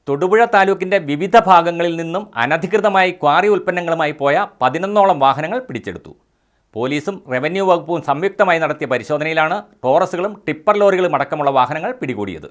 തൊടുപുഴ താലൂക്കിന്റെ വിവിധ ഭാഗങ്ങളിൽ നിന്നും അനധികൃതമായി ക്വാറി ഉൽപ്പന്നങ്ങളുമായി പോയ 11ഓളം വാഹനങ്ങൾ പിടിച്ചെടുത്തു. പോലീസും റവന്യൂ വകുപ്പും സംയുക്തമായി നടത്തിയ പരിശോധനയിലാണ് ടോറസുകളും ടിപ്പർ ലോറികളും അടക്കമുള്ള വാഹനങ്ങൾ പിടികൂടിയത്.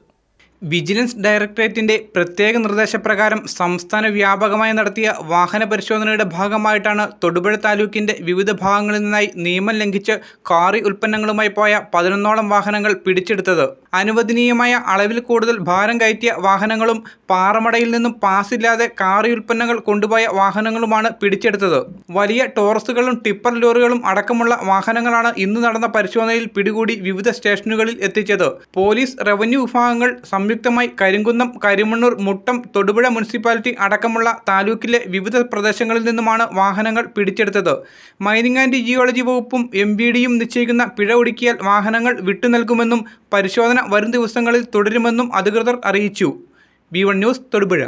വിജിലൻസ് ഡയറക്ടറേറ്റിന്റെ പ്രത്യേക നിർദ്ദേശപ്രകാരം സംസ്ഥാന വ്യാപകമായി നടത്തിയ വാഹന പരിശോധനയുടെ ഭാഗമായിട്ടാണ് തൊടുപുഴ താലൂക്കിന്റെ വിവിധ ഭാഗങ്ങളിൽ നിന്നായി നിയമം ലംഘിച്ച് ക്വാറി ഉൽപ്പന്നങ്ങളുമായി പോയ 11ഓളം വാഹനങ്ങൾ പിടിച്ചെടുത്തത്. അനുവദനീയമായ അളവിൽ കൂടുതൽ ഭാരം കയറ്റിയ വാഹനങ്ങളും പാറമടയിൽ നിന്നും പാസില്ലാതെ ക്വാറി ഉൽപ്പന്നങ്ങൾ കൊണ്ടുപോയ വാഹനങ്ങളുമാണ് പിടിച്ചെടുത്തത്. വലിയ ടോറസുകളും ടിപ്പർ ലോറികളും അടക്കമുള്ള വാഹനങ്ങളാണ് ഇന്ന് നടന്ന പരിശോധനയിൽ പിടികൂടി വിവിധ സ്റ്റേഷനുകളിൽ എത്തിച്ചത്. പോലീസ്, റവന്യൂ വിഭാഗങ്ങൾ സംയുക്തമായി കരിങ്കുന്നം, കരിമണ്ണൂർ, മുട്ടം, തൊടുപുഴ മുനിസിപ്പാലിറ്റി അടക്കമുള്ള താലൂക്കിലെ വിവിധ പ്രദേശങ്ങളിൽ നിന്നുമാണ് വാഹനങ്ങൾ പിടിച്ചെടുത്തത്. മൈനിങ് ആൻഡ് ജിയോളജി വകുപ്പും MVDയും നിശ്ചയിക്കുന്ന പിഴ ഒടുക്കിയാൽ വാഹനങ്ങൾ വിട്ടുനൽകുമെന്നും പരിശോധന വരും ദിവസങ്ങളിൽ തുടരുമെന്നും അധികൃതർ അറിയിച്ചു. V1 news, Thodupuzha.